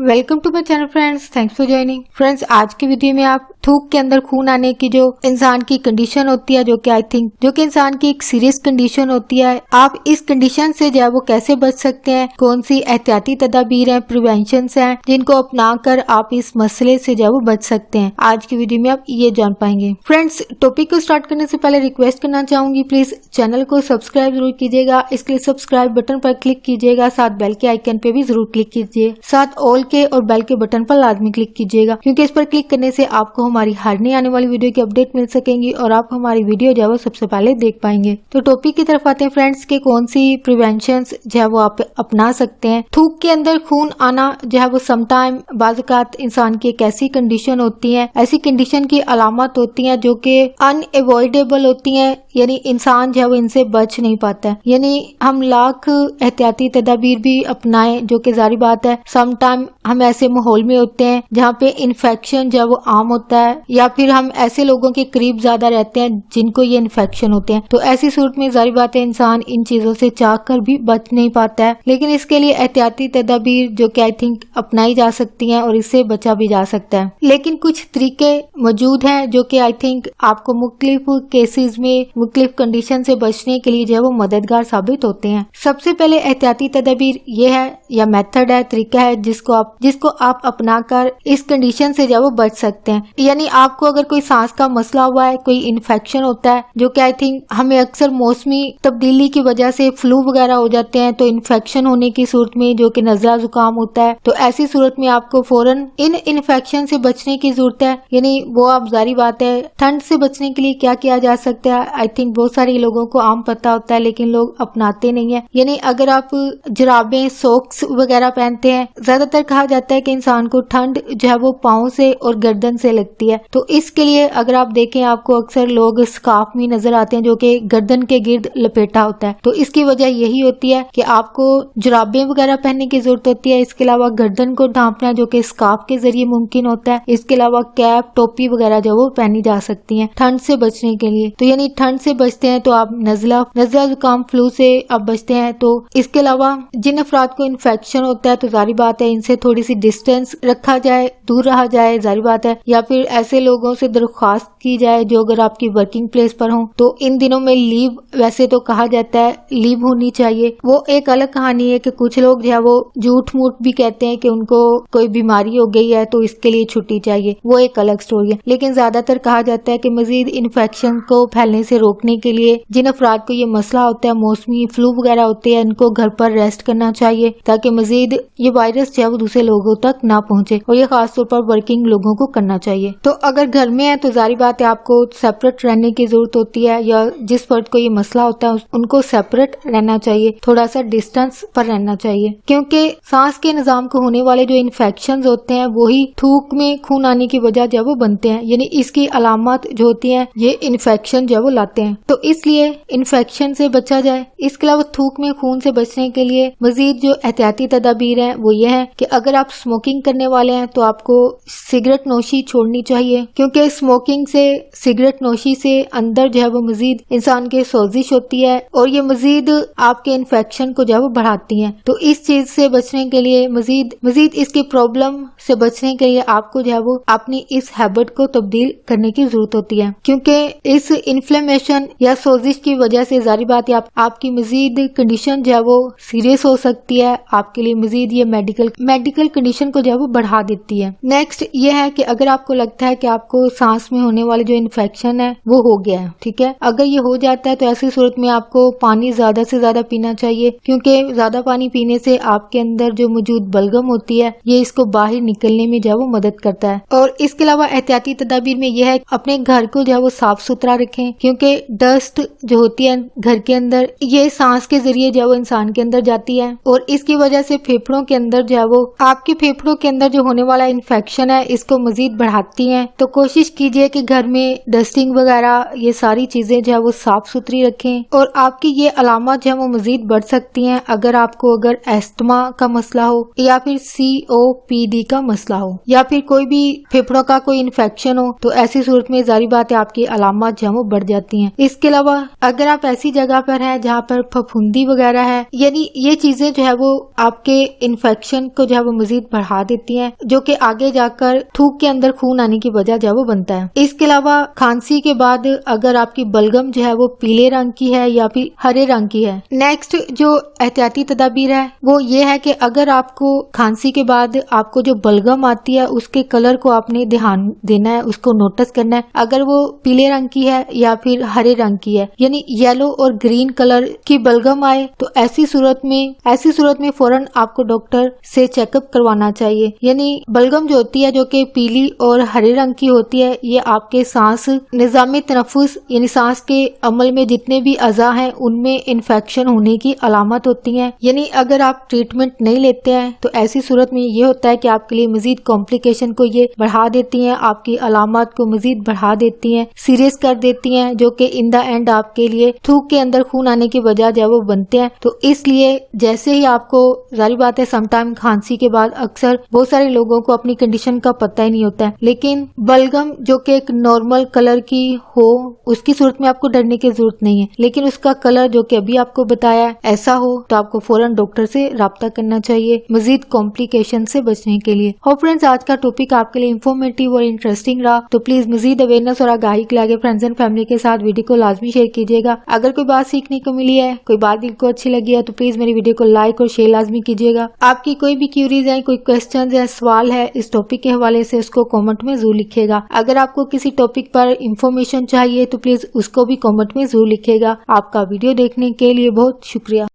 Welcome to my channel friends, thanks for joining. Friends, आज की video में आप थूक के अंदर खून आने की जो इंसान की कंडीशन होती है, जो कि इंसान की एक सीरियस कंडीशन होती है, आप इस कंडीशन से जो है वो कैसे बच सकते हैं, कौन सी एहतियाती तदाबीर हैं, प्रिवेंशन हैं जिनको अपना कर आप इस मसले से जो है वो बच सकते हैं। आज की वीडियो में आप ये जान पाएंगे। फ्रेंड्स, टॉपिक को स्टार्ट करने से पहले रिक्वेस्ट करना चाहूंगी, प्लीज चैनल को सब्सक्राइब जरूर कीजिएगा। इसके लिए सब्सक्राइब बटन पर क्लिक कीजिएगा, साथ बेल के आइकन पे भी जरूर क्लिक कीजिए, साथ ऑल के और बेल के बटन पर लाजमी क्लिक कीजिएगा, क्योंकि इस पर क्लिक करने से आपको हमारी हर नई आने वाली वीडियो की अपडेट मिल सकेंगी और आप हमारी वीडियो जो है वो सबसे पहले देख पाएंगे। तो टॉपिक की तरफ आते हैं फ्रेंड्स के कौन सी प्रिवेंशन जो है वो आप अपना सकते हैं। थूक के अंदर खून आना जो है वो समटाइम बाज़ इंसान की एक ऐसी कंडीशन होती है, ऐसी कंडीशन की अलामत होती है जो कि अनएवॉइडेबल होती है, यानी इंसान जो है वो इनसे बच नहीं पाता है। यानी हम लाख एहतियाती तदाबीर भी अपनाएं, जो कि जारी बात है समटाइम हम ऐसे माहौल में होते हैं जहाँ पे इन्फेक्शन जो है वो आम होता है, या फिर हम ऐसे लोगों के करीब ज्यादा रहते हैं जिनको ये इन्फेक्शन होते हैं। तो ऐसी सूरत में जारी बात है इंसान इन चीजों से चाह कर भी बच नहीं पाता है, लेकिन इसके लिए एहतियाती तदाबीर जो कि आई थिंक अपनाई जा सकती हैं और इससे बचा भी जा सकता है। लेकिन कुछ तरीके मौजूद हैं जो कि आई थिंक आपको मुख्तलिफ केसेस में मुख्तलिफ कंडीशन से बचने के लिए जो है वो मददगार साबित होते हैं। सबसे पहले एहतियाती तदाबीर ये है या मेथड है, तरीका है जिसको आप अपना कर इस कंडीशन से जो है वो बच सकते हैं। यानी आपको अगर कोई सांस का मसला हुआ है, कोई इन्फेक्शन होता है, जो कि आई थिंक हमें अक्सर मौसमी तब्दीली की वजह से फ्लू वगैरह हो जाते हैं, तो इन्फेक्शन होने की सूरत में जो कि नजला जुकाम होता है, तो ऐसी सूरत में आपको फौरन इन इन्फेक्शन से बचने की जरूरत है। यानी वो आप जारी बात है ठंड से बचने के लिए क्या किया जा सकता है, आई थिंक बहुत सारे लोगों को आम पता होता है लेकिन लोग अपनाते नहीं है। यानी अगर आप जुराबें सॉक्स वगैरह पहनते हैं, ज्यादातर कहा जाता है कि इंसान को ठंड जो है वो पाँव से और गर्दन से लगती है, तो इसके लिए अगर आप देखें आपको अक्सर लोग स्कार्फ में नजर आते हैं जो कि गर्दन के गिर्द लपेटा होता है। तो इसकी वजह यही होती है कि आपको जुराबें वगैरह पहनने की जरूरत होती है। इसके अलावा गर्दन को ढांपना जो कि स्कार्फ के जरिए मुमकिन होता है। इसके अलावा कैप टोपी वगैरह जो वो पहनी जा सकती है ठंड से बचने के लिए। तो यानी ठंड से बचते हैं तो आप नजला जुकाम फ्लू से आप बचते हैं। तो इसके अलावा जिन अफराद को इन्फेक्शन होता है तो जारी बात है इनसे थोड़ी सी डिस्टेंस रखा जाए, दूर रहा जाए, जारी बात है, या फिर ऐसे लोगों से दरख्वास्त की जाए जो अगर आपकी वर्किंग प्लेस पर हो। तो इन दिनों में लीव वैसे तो कहा जाता है लीव होनी चाहिए, वो एक अलग कहानी है कि कुछ लोग जो है वो झूठ मूठ भी कहते हैं कि उनको कोई बीमारी हो गई है तो इसके लिए छुट्टी चाहिए, वो एक अलग स्टोरी है। लेकिन ज्यादातर कहा जाता है कि मजीद इन्फेक्शन को फैलने से रोकने के लिए जिन अफराद को ये मसला होता है, मौसमी फ्लू वगैरह होते हैं, इनको घर पर रेस्ट करना चाहिए ताकि मजीद ये वायरस जो है वो दूसरे लोगों तक ना पहुंचे, और ये खासतौर पर वर्किंग लोगों को करना चाहिए। तो अगर घर में है तो जारी बात है आपको सेपरेट रहने की जरूरत होती है, या जिस फर्द को ये मसला होता है उनको सेपरेट रहना चाहिए, थोड़ा सा डिस्टेंस पर रहना चाहिए, क्योंकि सांस के निजाम को होने वाले जो इन्फेक्शन होते हैं वही थूक में खून आने की वजह जो वो बनते हैं। यानी इसकी अलामत जो होती है ये इन्फेक्शन जो वो लाते हैं, तो इसलिए इन्फेक्शन से बचा जाए। इसके अलावा थूक में खून से बचने के लिए मजीद जो एहतियाती तदाबीर हैं वो ये है कि अगर आप स्मोकिंग करने वाले हैं तो आपको सिगरेट नोशी छोड़नी चाहिए, क्योंकि स्मोकिंग से सिगरेट नोशी से अंदर जो है वो मजीद इंसान के सोजिश होती है और ये मजीद आपके इन्फेक्शन को जो है वो बढ़ाती है। तो इस चीज से बचने के लिए मजीद इसकी प्रॉब्लम से बचने के लिए आपको जो है वो अपनी इस हैबिट को तब्दील करने की जरूरत होती है, क्योंकि इस इन्फ्लेमेशन या सोजिश की वजह से जारी बात है आपकी मजीद कंडीशन जो है वो सीरियस हो सकती है, आपके लिए मजीद ये मेडिकल कंडीशन को जो है वो बढ़ा देती है। नेक्स्ट ये है कि अगर आपको लगता है कि आपको सांस में होने वाले जो इन्फेक्शन है वो हो गया है, ठीक है, अगर ये हो जाता है तो ऐसी सूरत में आपको पानी ज्यादा से ज्यादा पीना चाहिए, क्योंकि ज्यादा पानी पीने से आपके अंदर जो मौजूद बलगम होती है ये इसको बाहर निकलने में जो है वो मदद करता है। और इसके अलावा एहतियाती तदाबीर में यह है अपने घर को जो है वो साफ सुथरा रखें, क्योंकि डस्ट जो होती है घर के अंदर ये सांस के जरिए जो है वो इंसान के अंदर जाती है और इसकी वजह से फेफड़ों के अंदर जो है वो आपके फेफड़ों के अंदर जो होने वाला इन्फेक्शन है इसको मजीद बढ़ाती है। तो कोशिश कीजिए कि घर घर में डस्टिंग वगैरह ये सारी चीजें जो है वो साफ सुथरी रखें। और आपकी ये अलामत जो है वो मजीद बढ़ सकती हैं अगर आपको अगर एस्थमा का मसला हो या फिर COPD का मसला हो या फिर कोई भी फेफड़ों का कोई इन्फेक्शन हो, तो ऐसी सूरत में जारी बात है आपकी अलामत जो है वो बढ़ जाती हैं। इसके अलावा अगर आप ऐसी जगह पर हैं जहाँ पर फफूंदी वगैरह है, यानी ये चीजें जो है वो आपके इन्फेक्शन को जो है वो मजीद बढ़ा देती हैं, जो कि आगे जाकर थूक के अंदर खून आने की वजह जो है वो बनता है। इसके अलावा खांसी के बाद अगर आपकी बलगम जो है वो पीले रंग की है या फिर हरे रंग की है। नेक्स्ट जो एहतियाती तदाबीर है वो ये है कि अगर आपको खांसी के बाद आपको जो बलगम आती है उसके कलर को आपने ध्यान देना है, उसको नोटिस करना है। अगर वो पीले रंग की है या फिर हरे रंग की है, यानी येलो और ग्रीन कलर की बलगम आए, तो ऐसी सूरत में फौरन आपको डॉक्टर से चेकअप करवाना चाहिए। यानी बलगम जो होती है जो कि पीली और हरे रंग की होती है, ये आपके सांस निजामी तनफुस यानी सांस के अमल में जितने भी अज़ा हैं उनमें इन्फेक्शन होने की अलामत होती है। यानी अगर आप ट्रीटमेंट नहीं लेते हैं तो ऐसी सूरत में ये होता है कि आपके लिए मजीद कॉम्प्लिकेशन को ये बढ़ा देती हैं, आपकी अलामत को मजीद बढ़ा देती हैं, सीरियस कर देती हैं, जो कि इन द एंड आपके लिए थूक के अंदर खून आने की वजह जो है वो बनते हैं। तो इसलिए जैसे ही आपको जारी बात है समटाइम खांसी के बाद अक्सर बहुत सारे लोगों को अपनी कंडीशन का पता ही नहीं होता है, लेकिन बलगम जो कि एक नॉर्मल कलर की हो उसकी सूरत में आपको डरने की जरूरत नहीं है, लेकिन उसका कलर जो कि अभी आपको बताया ऐसा हो तो आपको फौरन डॉक्टर से राब्ता करना चाहिए मजीद कॉम्प्लिकेशन से बचने के लिए। हो फ्रेंड्स, आज का टॉपिक आपके लिए इन्फॉर्मेटिव और इंटरेस्टिंग रहा तो प्लीज मजीद अवेयरनेस और आगाही के लिए फ्रेंड्स एंड फैमिली के साथ वीडियो को लाजमी शेयर कीजिएगा। अगर कोई बात सीखने को मिली है, कोई बात दिल को अच्छी लगी है तो प्लीज मेरी वीडियो को लाइक और शेयर लाजमी कीजिएगा। आपकी कोई भी क्यूरीज है, कोई क्वेश्चन है, सवाल है इस टॉपिक के हवाले से उसको कॉमेंट में जरूर लिखिएगा। अगर आपको किसी टॉपिक पर इंफॉर्मेशन चाहिए तो प्लीज उसको भी कॉमेंट में जरूर लिखिएगा। आपका वीडियो देखने के लिए बहुत शुक्रिया।